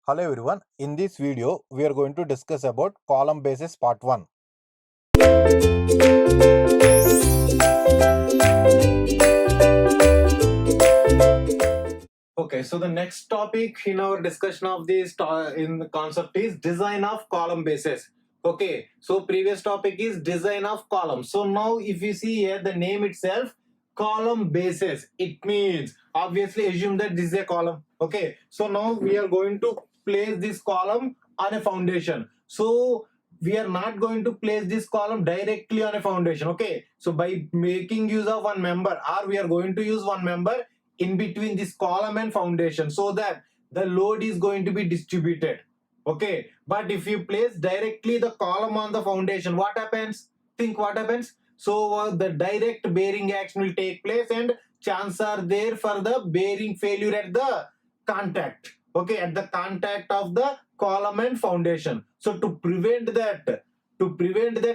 Hello everyone, in this video we are going to discuss about column basis part 1. Okay, so the next topic in our discussion of this in the concept is design of column bases. Okay, so previous topic is design of columns. So now if you see here the name itself, column bases, it means obviously assume that this is a column. Okay, so now we are going to place this column on a foundation. So we are not going to place this column directly on a foundation. Okay, so by making use of one member, or we are going to use one member in between this column and foundation, so that the load is going to be distributed. Okay, but if you place directly the column on the foundation, what happens? Think what happens. So the direct bearing action will take place and chances are there for the bearing failure at the contact. Okay, at the contact of the column and foundation. So to prevent that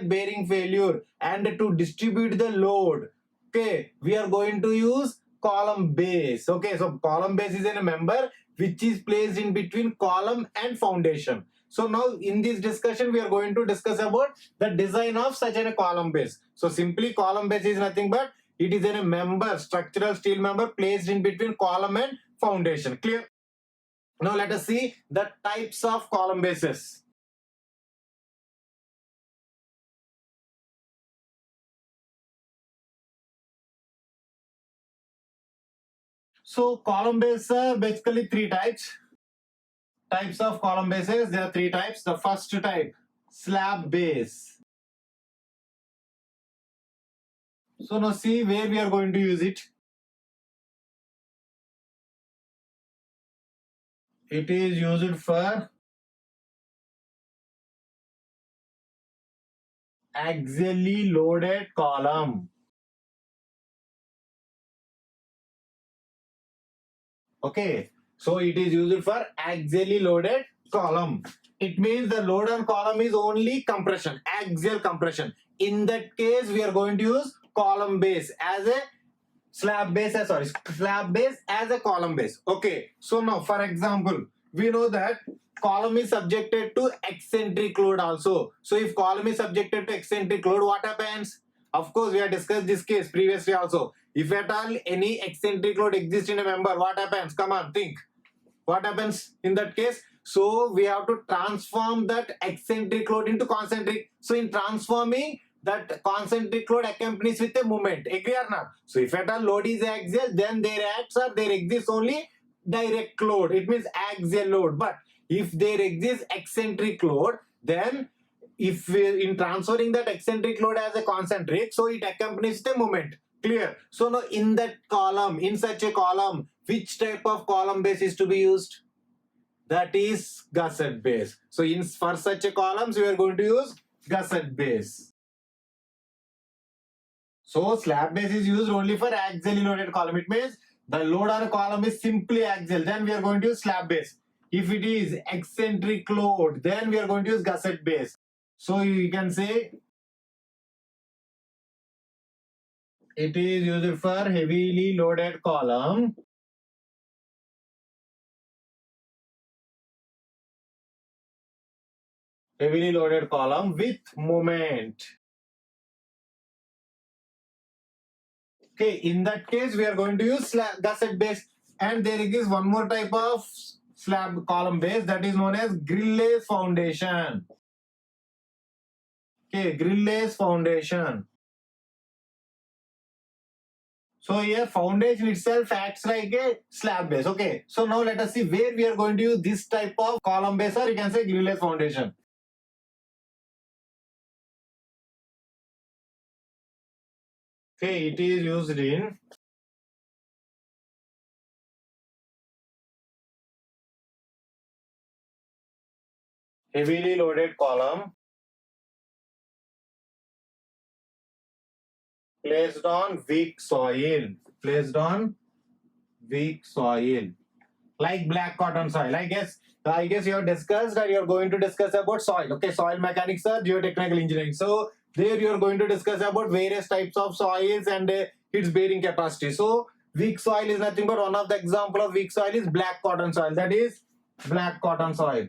bearing failure and to distribute the load, okay, we are going to use column base. Okay, so column base is a member which is placed in between column and foundation. So now in this discussion we are going to discuss about the design of such a column base. So simply column base is nothing but it is a member, structural steel member placed in between column and foundation. Clear? Now let us see the types of column bases. So column base are basically three types. Types of column bases, there are three types. The first type, slab base. So now see where we are going to use it. It is used for axially loaded column. Okay, so it is used for axially loaded column. It means the load on column is only compression, axial compression. In that case, we are going to use column base as a slab base as a column base. Okay, so now for example, we know that column is subjected to eccentric load also. So if column is subjected to eccentric load, what happens? Of course, we have discussed this case previously also. If at all any eccentric load exists in a member, what happens? Come on, think. What happens in that case? So we have to transform that eccentric load into concentric. So in transforming, that concentric load accompanies with a moment. Agree or not? So if at all load is axial, then there exists only direct load. It means axial load. But if there exists eccentric load, then if we, in transferring that eccentric load as a concentric, so it accompanies the moment. Clear? So now in that column, in such a column, which type of column base is to be used? That is gusset base. So for such a columns, we are going to use gusset base. So slab base is used only for axially loaded column. It means the load on a column is simply axial. Then we are going to use slab base. If it is eccentric load, then we are going to use gusset base. So you can say it is used for heavily loaded column. Heavily loaded column with moment. Okay, in that case, we are going to use gusset base. And there is one more type of slab column base that is known as grill-lace foundation. Okay, grill-lace foundation. So here foundation itself acts like a slab base. Okay, so now let us see where we are going to use this type of column base, or you can say grill-lace foundation. Okay, it is used in heavily loaded column placed on weak soil. Placed on weak soil. Like black cotton soil. I guess you have discussed, or you are going to discuss about soil. Okay, soil mechanics or geotechnical engineering. So there you are going to discuss about various types of soils and its bearing capacity. So weak soil is nothing but one of the example of weak soil is black cotton soil. That is black cotton soil.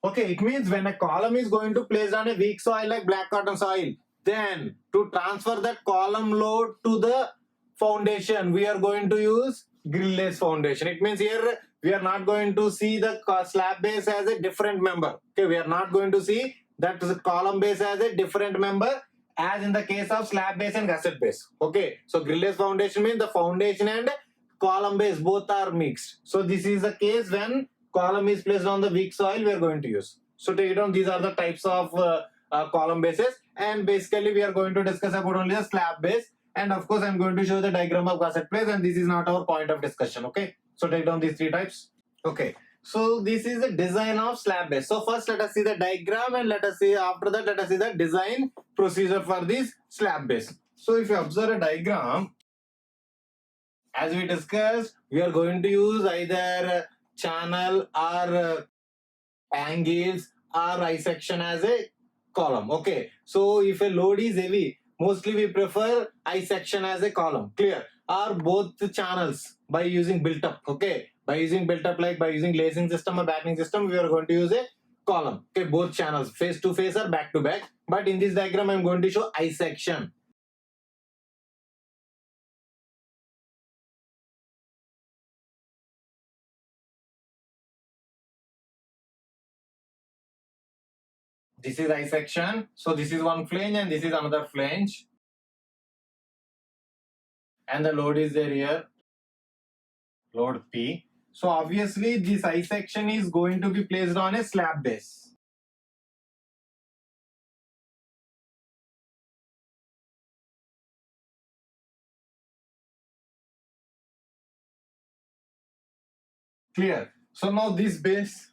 Okay, it means when a column is going to place on a weak soil like black cotton soil, then to transfer that column load to the foundation, we are going to use grill-less foundation. It means here we are not going to see the slab base as a different member. Okay, we are not going to see that the column base as a different member as in the case of slab base and gusset base. Okay, so grill-less foundation means the foundation and column base both are mixed. So this is the case when column is placed on the weak soil we are going to use. So take it down, these are the types of column bases, and basically we are going to discuss about only the slab base, and of course I'm going to show the diagram of gusset place, and this is not our point of discussion. Okay, so take down these three types. Okay, so this is the design of slab base. So first let us see the diagram, and let us see after that let us see the design procedure for this slab base. So if you observe a diagram, as we discussed, we are going to use either channel or angles or I section as a column. Okay, so if a load is heavy, mostly we prefer I section as a column. Clear? Or both the channels by using built up. Okay, by using built up, like by using lacing system or battening system, we are going to use a column. Okay, both channels face to face or back to back. But in this diagram, I'm going to show I section. This is I section. So this is one flange and this is another flange. And the load is there here. Load P. So obviously this I section is going to be placed on a slab base. Clear? So now this base.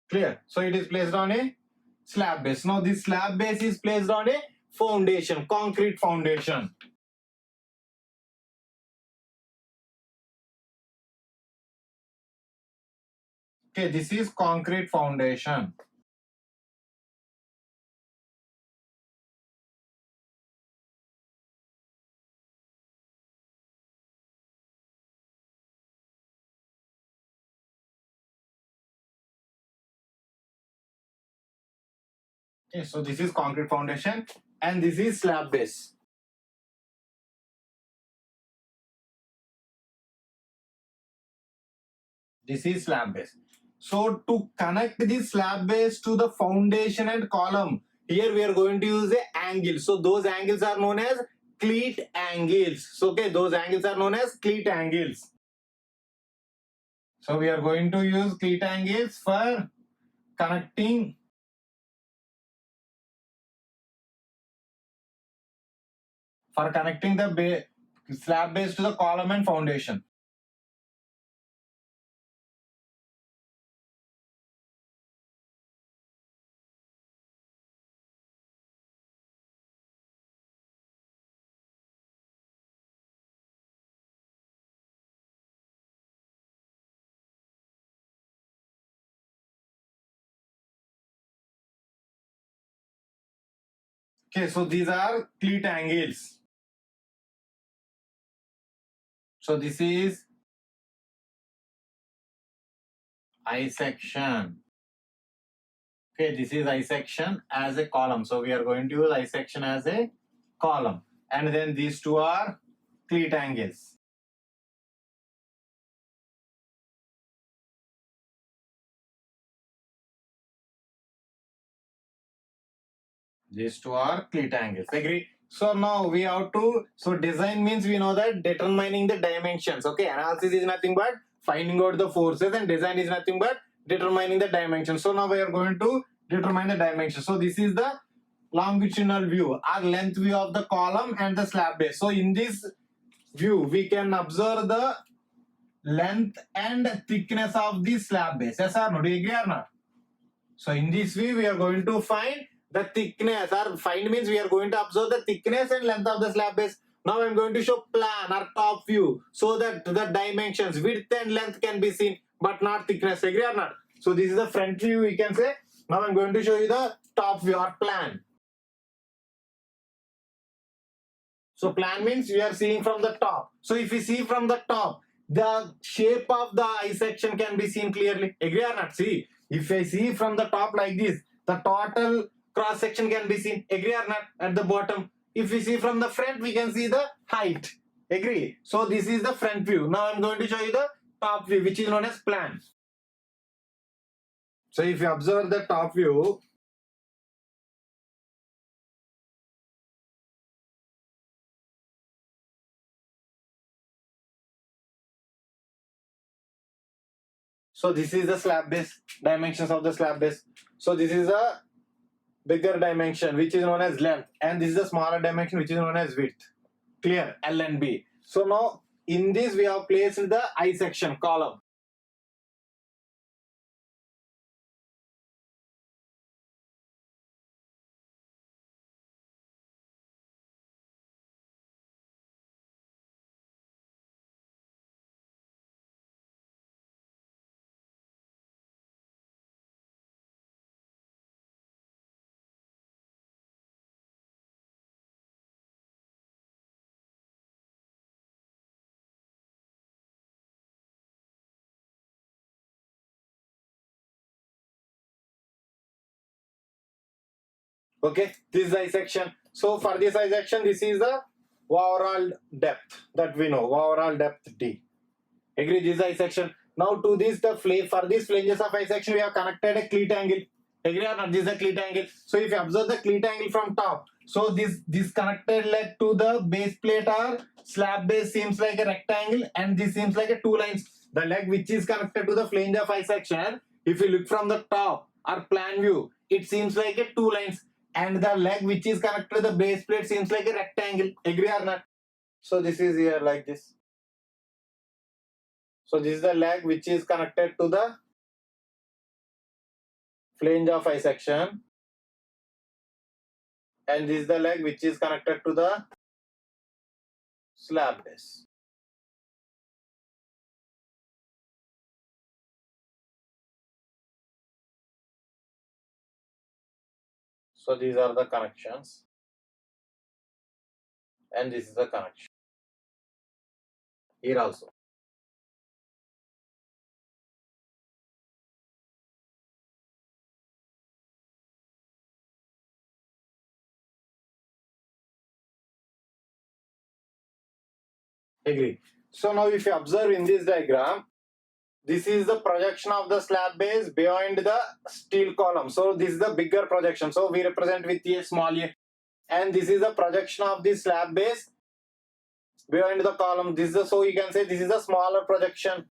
Clear? So it is placed on a slab base. Now this slab base is placed on a foundation, concrete foundation. Okay, this is concrete foundation. Okay, so this is concrete foundation and this is slab base. This is slab base. So to connect this slab base to the foundation and column, here we are going to use a angle. So those angles are known as cleat angles. So okay, those angles are known as cleat angles. So we are going to use cleat angles for connecting the slab base to the column and foundation. Okay, so these are cleat angles. So this is I section. Okay, this is I section as a column. So we are going to use I section as a column. And then these two are cleat angles. These two are cleat angles. Agree? So now we have to, so design means we know that determining the dimensions. Okay, analysis is nothing but finding out the forces, and design is nothing but determining the dimensions. So now we are going to determine the dimensions. So this is the longitudinal view or length view of the column and the slab base. So in this view, we can observe the length and thickness of the slab base. Yes or no? Do you agree or not? So in this view, we are going to find the thickness, or find means we are going to observe the thickness and length of the slab base. Now I'm going to show plan or top view so that the dimensions, width and length can be seen. but not thickness. Agree or not? So this is the front view, we can say. Now I'm going to show you the top view or plan. So plan means we are seeing from the top. So if we see from the top, the shape of the eye section can be seen clearly. Agree or not? See, if I see from the top like this, the total cross section can be seen. Agree or not? At the bottom. If we see from the front, we can see the height. Agree? So this is the front view. Now I'm going to show you the top view, which is known as plan. So if you observe the top view, so this is the slab base, dimensions of the slab base. So this is a bigger dimension which is known as length, and this is a smaller dimension which is known as width. Clear? L and B. So now in this we have placed the eye section column. Okay, this is eye section. So for this eye section, this is the overall depth that we know. Overall depth D. Agree, this is eye section. Now to this for these flanges of eye section, we have connected a cleat angle. Agree or not? This is a cleat angle. So if you observe the cleat angle from top, so this connected leg to the base plate or slab base seems like a rectangle, and this seems like a two lines. The leg which is connected to the flange of eye section, if you look from the top or plan view, it seems like a two lines, and the leg which is connected to the base plate seems like a rectangle. Agree or not? So this is here like this. So this is the leg which is connected to the flange of eye section, and this is the leg which is connected to the slab base. So these are the connections, and this is the connection here also. Agree. So now if you observe in this diagram, this is the projection of the slab base behind the steel column. So this is the bigger projection. So we represent with a small a. And this is the projection of the slab base behind the column. This is the, so you can say this is a smaller projection.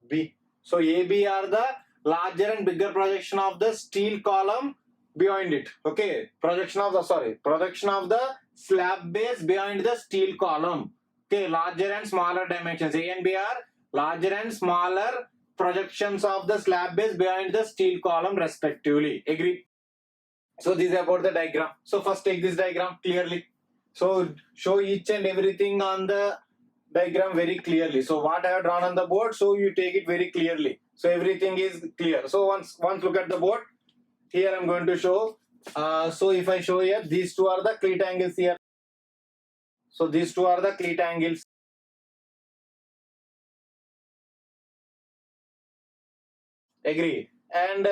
B. So AB are the larger and bigger projection of the steel column behind it. Okay. Projection of the slab base behind the steel column. Okay. Larger and smaller dimensions. A and B are larger and smaller projections of the slab base behind the steel column respectively. Agree? So this is about the diagram. So first take this diagram clearly. So show each and everything on the diagram very clearly. So what I have drawn on the board, so you take it very clearly. So everything is clear. So once look at the board. Here I'm going to show. So if I show here, these two are the cleat angles here. So these two are the cleat angles. Agree. And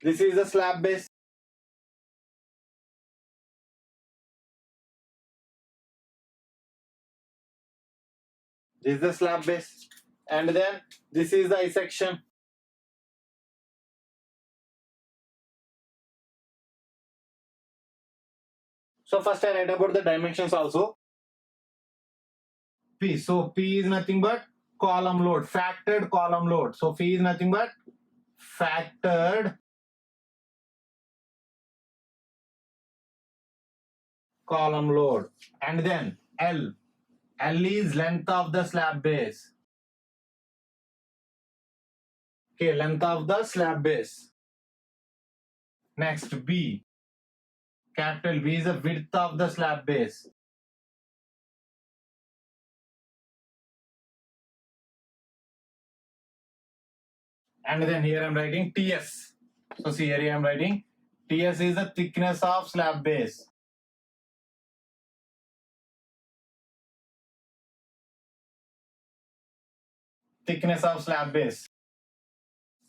this is the slab base. This is the slab base. And then this is the eye section. So first I write about the dimensions also. P. So P is nothing but column load, factored column load. So P is nothing but factored column load. And then L. L is length of the slab base. Okay, length of the slab base. Next B. Capital B is the width of the slab base. and then here I'm writing TS. So see here I'm writing TS is the thickness of slab base. Thickness of slab base.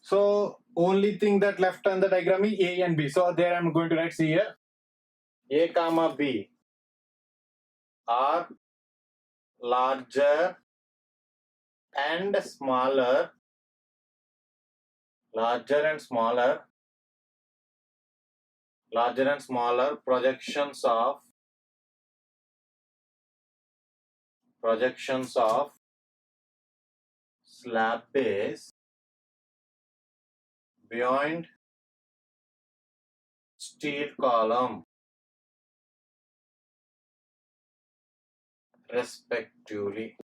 So only thing that left on the diagram is A and B. So there I'm going to write, see here, A comma B are larger and smaller, larger and smaller projections of slab base beyond steel column respectively.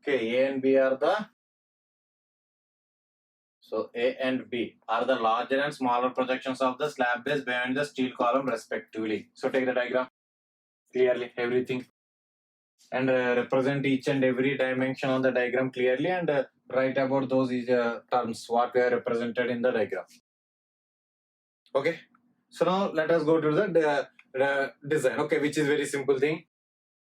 Okay, A and B are the, so A and B are the larger and smaller projections of the slab base behind the steel column respectively. So take the diagram clearly, everything, and represent each and every dimension on the diagram clearly, and write about those terms what we are represented in the diagram. Okay, so now let us go to the design, okay, which is very simple thing.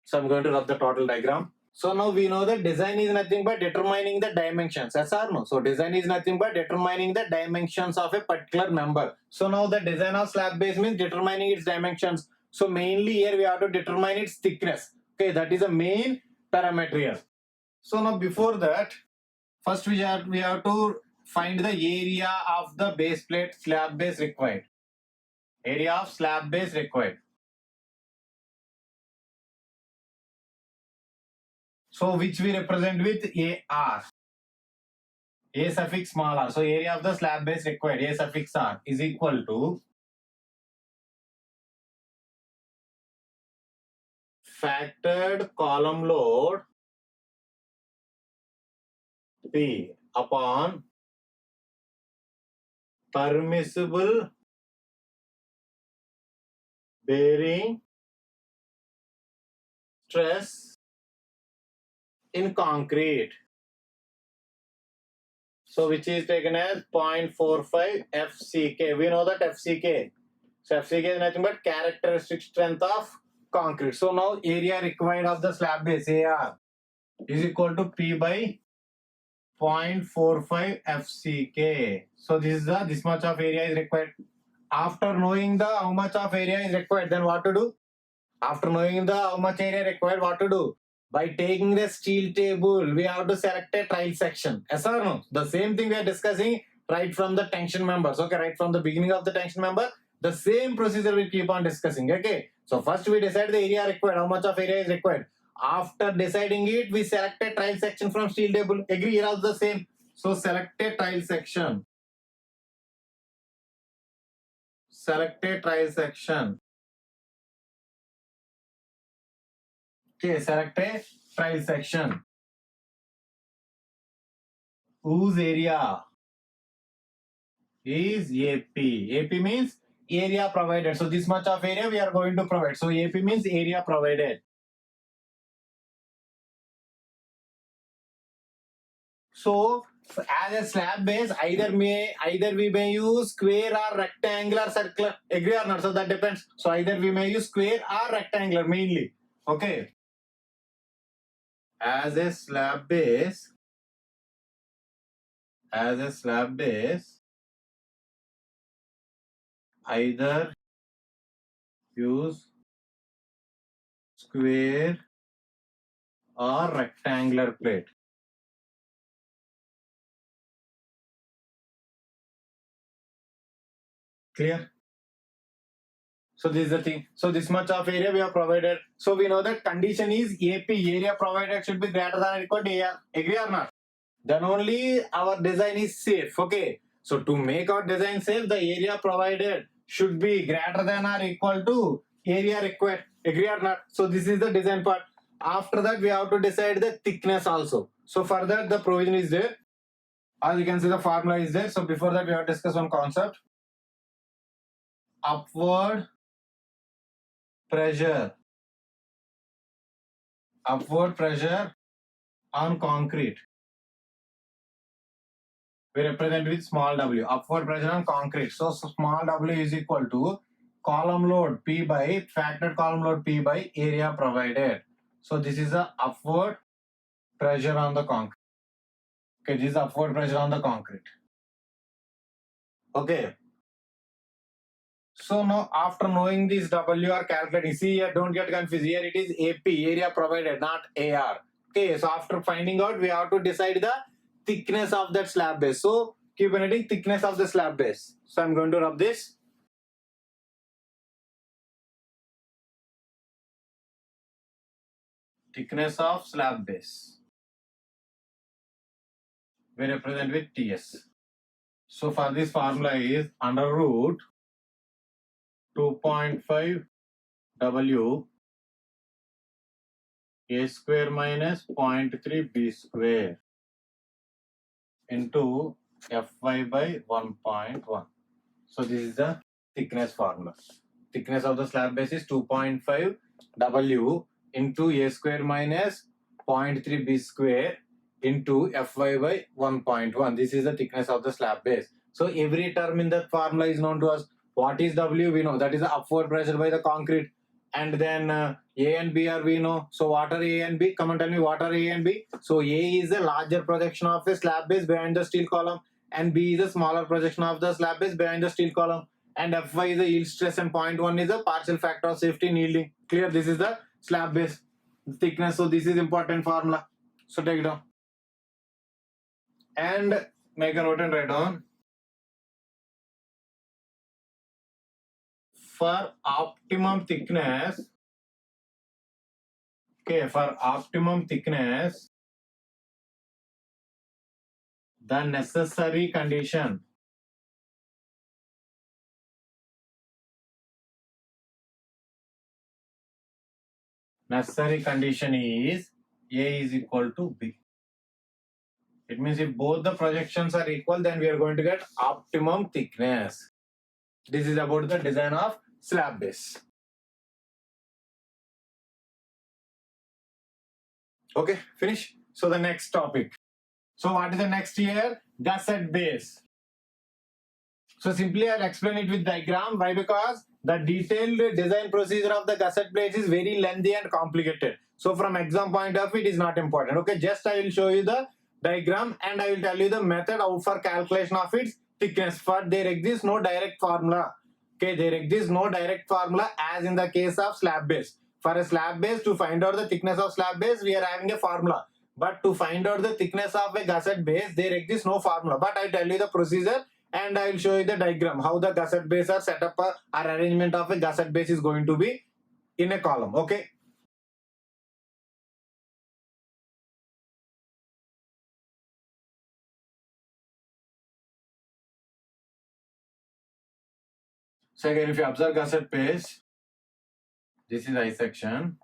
So I'm going to rub the total diagram. So now we know that design is nothing but determining the dimensions, yes or no? So design is nothing but determining the dimensions of a particular member. So now the design of slab base means determining its dimensions. So mainly here we have to determine its thickness. Okay, that is a main parameter here. So now before that, first we have to find the area of the base plate slab base required. Area of slab base required. So which we represent with AR. A suffix small r. So area of the slab base required, A suffix r, is equal to factored column load P upon permissible bearing stress in concrete. So which is taken as 0.45 FCK. We know that FCK. So FCK is nothing but characteristic strength of concrete. So now area required of the slab base AR is equal to P by 0.45 FCK. So this much of area is required. After knowing the how much of area is required, then what to do? After knowing the how much area required, what to do? By taking the steel table, we have to select a trial section. Yes or no? The same thing we are discussing right from the tension members. Okay, right from the beginning of the tension member, the same procedure we keep on discussing. Okay, so first we decide the area required, how much of area is required. After deciding it, we select a trial section from steel table. Agree, here also the same. So select a trial section. Select a trial section. Okay, select a trial section whose area is AP. AP means area provided. So this much of area we are going to provide. So AP means area provided. So as a slab base, either we may use square or rectangular, circular. Agree or not? So that depends. So either we may use square or rectangular mainly. Okay. As a slab base, either use square or rectangular plate. Clear? So this is the thing. So this much of area we have provided. So we know that condition is AP, area provided should be greater than or equal to AR. Agree or not? Then only our design is safe. Okay. So to make our design safe, the area provided should be greater than or equal to area required. Agree or not? So this is the design part. After that, we have to decide the thickness also. So for that, the provision is there. As you can see, the formula is there. So before that, we have to discuss one concept. Upward pressure on concrete. We represent with small w. Upward pressure on concrete. So small w is equal to column load P by factored column load P by area provided. So this is the upward pressure on the concrete. Okay, this is upward pressure on the concrete. Okay. So now after knowing this W or calculating, see here, don't get confused. Here it is AP, area provided, not AR. Okay, so after finding out, we have to decide the thickness of that slab base. So keep noting thickness of the slab base. So I'm going to rub this. Thickness of slab base. We represent with TS. So for this formula is under root 2.5 W A square minus 0.3 B square into Fy by 1.1. So this is the thickness formula. Thickness of the slab base is 2.5 W into A square minus 0.3 B square into Fy by 1.1. This is the thickness of the slab base. So every term in that formula is known to us. What is W? We know that is the upward pressure by the concrete. And then A and B are we know. So what are A and B? Come and tell me what are A and B. So A is a larger projection of a slab base behind the steel column, and B is a smaller projection of the slab base behind the steel column, and Fy is the yield stress and 0.1 is the partial factor of safety in yielding. Clear? This is the slab base thickness. So this is important formula. So take it down and make a note and write down. For optimum thickness, okay, for optimum thickness, the necessary condition is A is equal to B. It means if both the projections are equal, then we are going to get optimum thickness. This is about the design of slab base. Okay, finish. So the next topic. So what is the next here? Gusset base. So simply I'll explain it with diagram. Why? Because the detailed design procedure of the gusset base is very lengthy and complicated. So from exam point of view, it is not important. Okay, just I will show you the diagram and I will tell you the method out for calculation of its thickness. For there exists no direct formula. Okay, there exists no direct formula as in the case of slab base. For a slab base, to find out the thickness of slab base, we are having a formula. But to find out the thickness of a gusset base, there exists no formula. But I tell you the procedure and I will show you the diagram how the gusset base are set up or arrangement of a gusset base is going to be in a column. Okay. So again, if you observe gusset base, this is I section.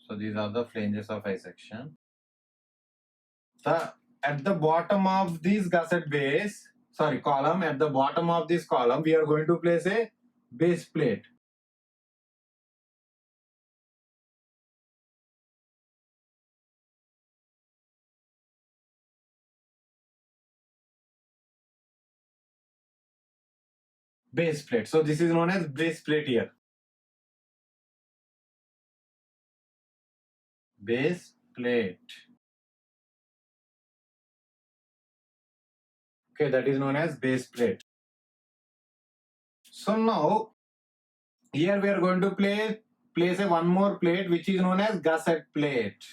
So these are the flanges of I section. At the bottom of this gusset base, column, at the bottom of this column, we are going to place a base plate. Base plate. So this is known as base plate here. Base plate. Okay, that is known as base plate. So now, here we are going to place a one more plate which is known as gusset plate.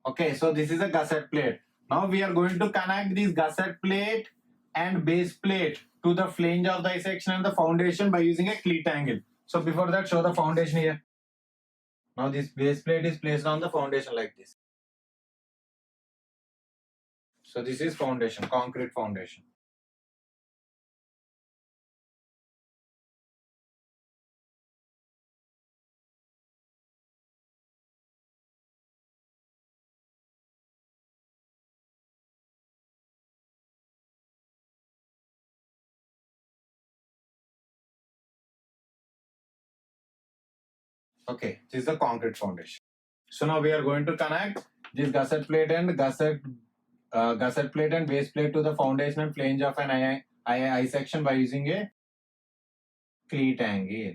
Okay, so this is a gusset plate. Now we are going to connect this gusset plate and base plate to the flange of the section and the foundation by using a cleat angle. So before that, show the foundation here. Now this base plate is placed on the foundation like this. So this is foundation, concrete foundation. Okay, this is the concrete foundation. So now we are going to connect this gusset plate and gusset plate and base plate to the foundation and flange of an I section by using a cleat angle.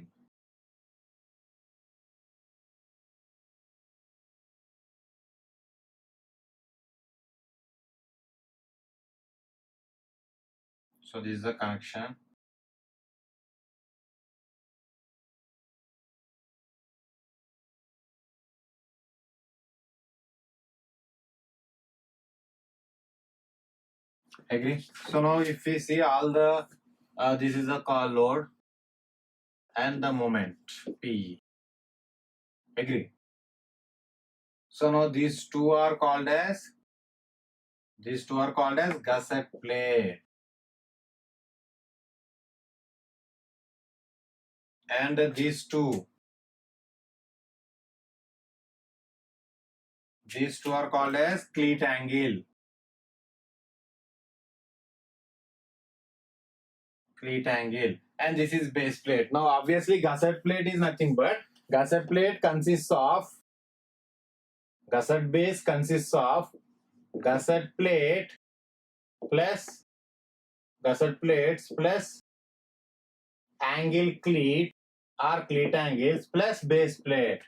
So this is the connection. Agree? So now if we see all the this is the car load and the moment P. Agree? So now these two are called as gusset plate, and these two are called as cleat angle. Cleat angle, and this is base plate. Now obviously gusset plate is nothing but gusset plate consists of gusset base consists of gusset plate plus gusset plates plus angle cleat or cleat angles plus base plate.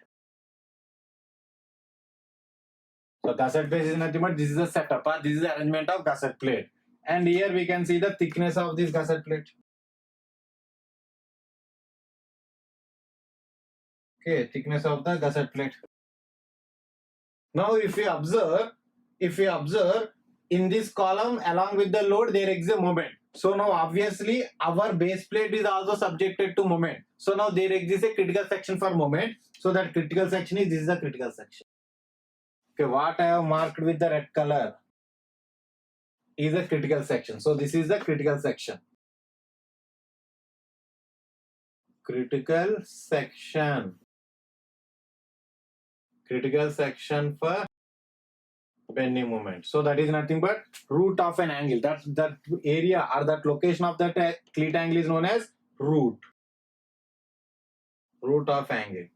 So gusset base is nothing but this is the setup, or this is the arrangement of gusset plate. And here we can see the thickness of this gusset plate. Okay, thickness of the gusset plate. Now if we observe in this column along with the load there exists a moment. So now obviously our base plate is also subjected to moment. So now there exists a critical section for moment. So that critical section is this is the critical section. Okay, what I have marked with the red color is a critical section. So this is the critical section. Critical section. Critical section for bending moment. So that is nothing but root of an angle. That area or that location of that cleat angle is known as root. Root of angle.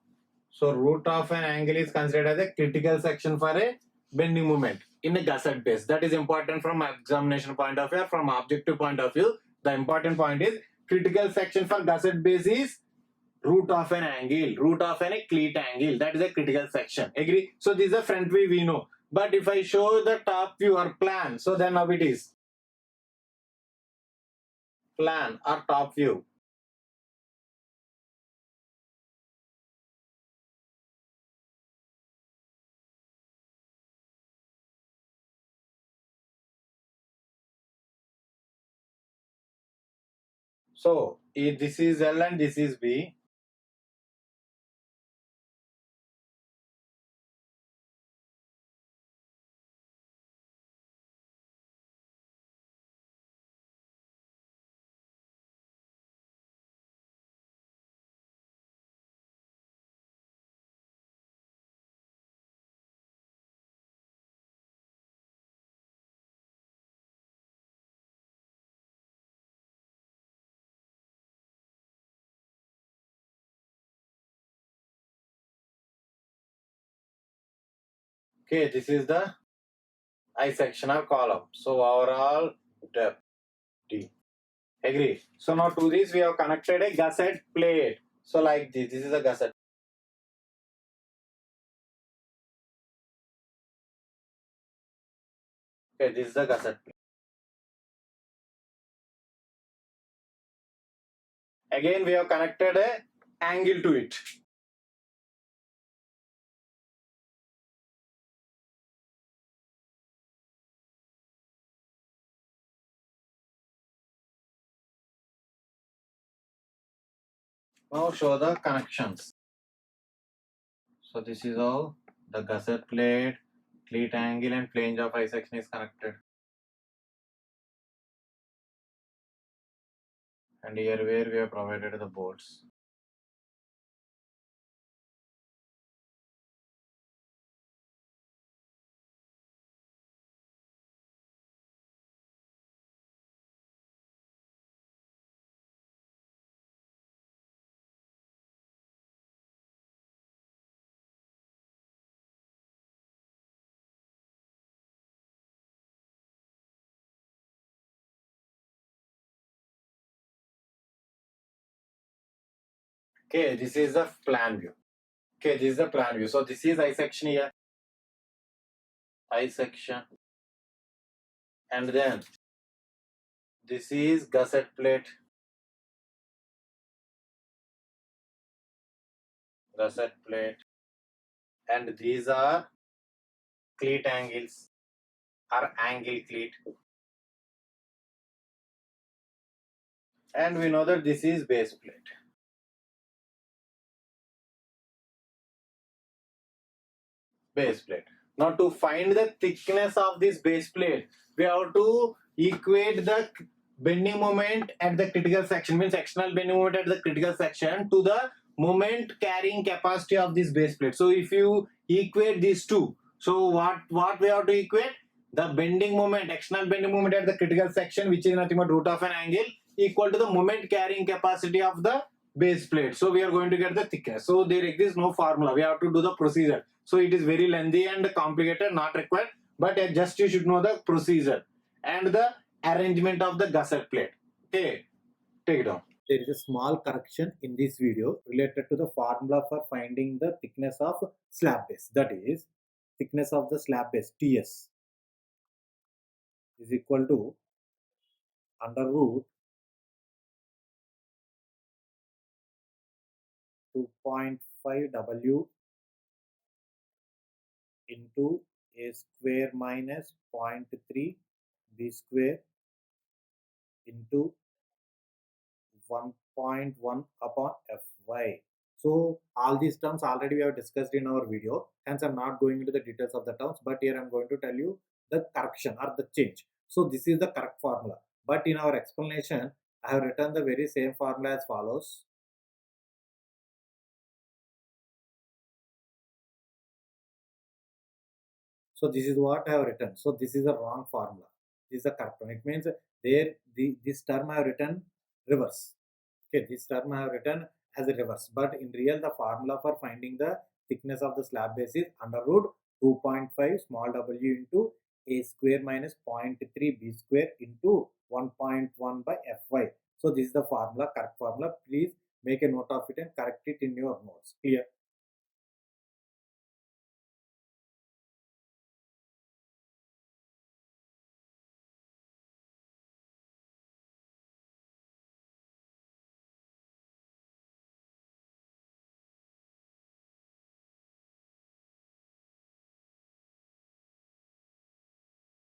So root of an angle is considered as a critical section for a bending moment in a gusset base. That is important from examination point of view, from objective point of view. The important point is critical section for gusset base is root of an angle, root of an cleat angle. That is a critical section. Agree? So this is the front view we know. But if I show the top view or plan, so then how it is? Plan or top view. So if this is L and this is B. Okay, this is the I sectional column. So overall depth D. Agree. So now to this we have connected a gusset plate. So like this, this is a gusset. Okay, this is the gusset plate. Again we have connected a angle to it. Now show the connections. So this is how the gusset plate, cleat angle and flange of I section is connected. And here where we have provided the bolts. Okay, this is the plan view. Okay, this is the plan view. So this is I section here, I section, and then this is gusset plate, gusset plate, and these are cleat angles or angle cleat, and we know that this is base plate. Base plate. Now to find the thickness of this base plate, we have to equate the bending moment at the critical section, means external bending moment at the critical section, to the moment carrying capacity of this base plate. So if you equate these two, so what we have to equate? The bending moment, external bending moment at the critical section, which is nothing but root of an angle, equal to the moment carrying capacity of the base plate. So we are going to get the thickness. So there exists no formula. We have to do the procedure. So it is very lengthy and complicated, not required. But just you should know the procedure and the arrangement of the gusset plate. Okay, take it down. There is a small correction in this video related to the formula for finding the thickness of slab base. That is, thickness of the slab base TS is equal to under root 2.5 W into A square minus 0.3 B square into 1.1 upon Fy. So all these terms already we have discussed in our video, hence I'm not going into the details of the terms, but here I'm going to tell you the correction or the change. So this is the correct formula, but in our explanation I have written the very same formula as follows. So this is what I have written. So this is the wrong formula. This is the correct one. It means there this term I have written reverse. Okay, this term I have written as a reverse, but in real the formula for finding the thickness of the slab base is under root 2.5 small w into a square minus 0.3 b square into 1.1 by Fy. So this is the formula, correct formula. Please make a note of it and correct it in your notes. Clear?